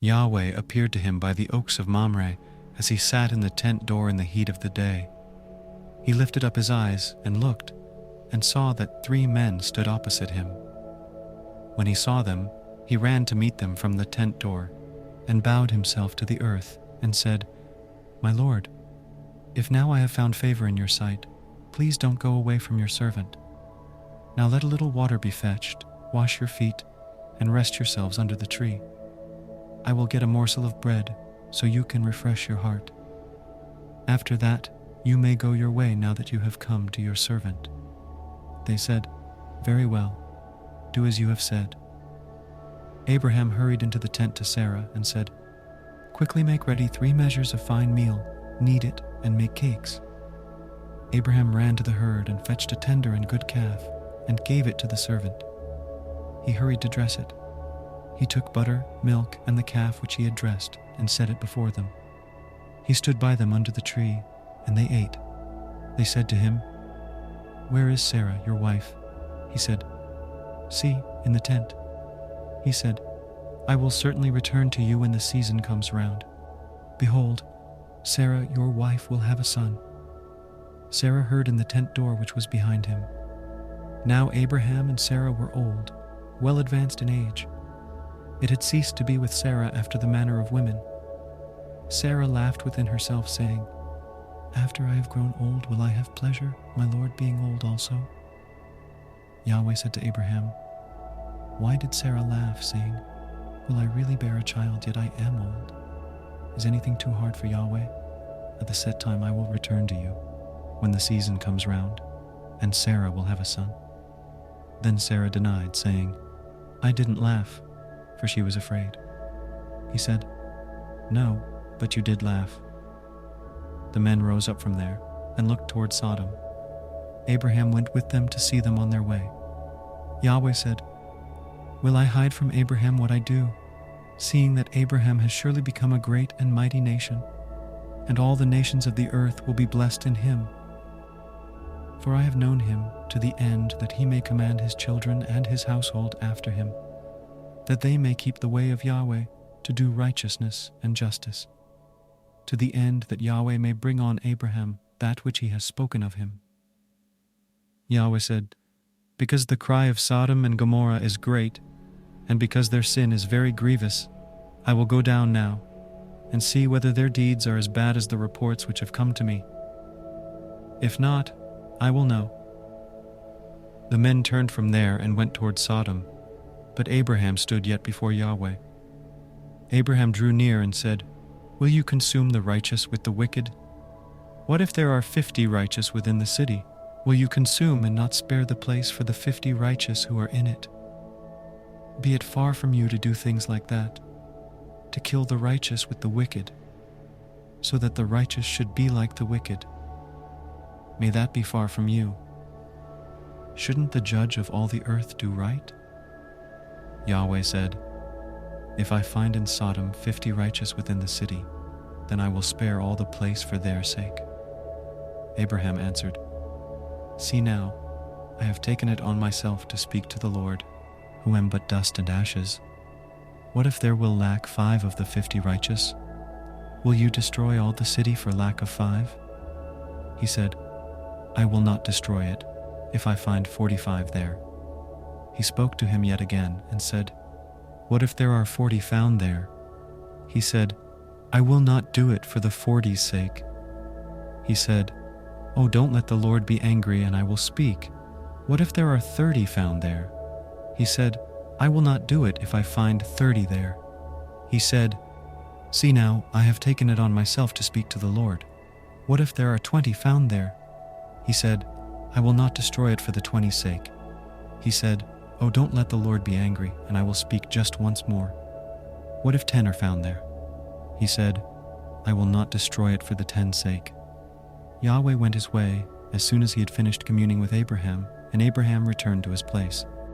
Yahweh appeared to him by the oaks of Mamre as he sat in the tent door in the heat of the day. He lifted up his eyes and looked, and saw that 3 men stood opposite him. When he saw them, he ran to meet them from the tent door, and bowed himself to the earth, and said, "My Lord, if now I have found favor in your sight, please don't go away from your servant. Now let a little water be fetched, wash your feet, and rest yourselves under the tree. I will get a morsel of bread, so you can refresh your heart. After that, you may go your way now that you have come to your servant." They said, "Very well, do as you have said." Abraham hurried into the tent to Sarah and said, "Quickly make ready 3 measures of fine meal, knead it, and make cakes." Abraham ran to the herd and fetched a tender and good calf, and gave it to the servant. He hurried to dress it. He took butter, milk, and the calf which he had dressed, and set it before them. He stood by them under the tree, and they ate. They said to him, "Where is Sarah, your wife?" He said, "See, in the tent." He said, "I will certainly return to you when the season comes round. Behold, Sarah, your wife, will have a son." Sarah heard in the tent door which was behind him. Now Abraham and Sarah were old, well advanced in age. It had ceased to be with Sarah after the manner of women. Sarah laughed within herself, saying, "After I have grown old, will I have pleasure, my Lord being old also?" Yahweh said to Abraham, "Why did Sarah laugh, saying, 'Will I really bear a child, yet I am old?' Is anything too hard for Yahweh? At the set time I will return to you, when the season comes round, and Sarah will have a son." Then Sarah denied, saying, "I didn't laugh," for she was afraid. He said, "No, but you did laugh." The men rose up from there and looked toward Sodom. Abraham went with them to see them on their way. Yahweh said, "Will I hide from Abraham what I do, seeing that Abraham has surely become a great and mighty nation, and all the nations of the earth will be blessed in him? For I have known him to the end that he may command his children and his household after him, that they may keep the way of Yahweh to do righteousness and justice, to the end that Yahweh may bring on Abraham that which he has spoken of him." Yahweh said, "Because the cry of Sodom and Gomorrah is great, and because their sin is very grievous, I will go down now and see whether their deeds are as bad as the reports which have come to me. If not, I will know." The men turned from there and went toward Sodom, but Abraham stood yet before Yahweh. Abraham drew near and said, "Will you consume the righteous with the wicked? What if there are 50 righteous within the city? Will you consume and not spare the place for the 50 righteous who are in it? Be it far from you to do things like that, to kill the righteous with the wicked, so that the righteous should be like the wicked. May that be far from you. Shouldn't the judge of all the earth do right?" Yahweh said, "If I find in Sodom 50 righteous within the city, then I will spare all the place for their sake." Abraham answered, "See now, I have taken it on myself to speak to the Lord, who am but dust and ashes. What if there will lack 5 of the 50 righteous? Will you destroy all the city for lack of 5? He said, "I will not destroy it, if I find 45 there." He spoke to him yet again and said, "What if there are 40 found there?" He said, "I will not do it for the 40's sake." He said, "Oh, don't let the Lord be angry, and I will speak. What if there are 30 found there?" He said, "I will not do it if I find 30 there." He said, "See now, I have taken it on myself to speak to the Lord. What if there are 20 found there?" He said, "I will not destroy it for the 20's sake." He said, "Oh, don't let the Lord be angry, and I will speak just once more. What if 10 are found there?" He said, "I will not destroy it for the 10's sake." Yahweh went his way as soon as he had finished communing with Abraham, and Abraham returned to his place.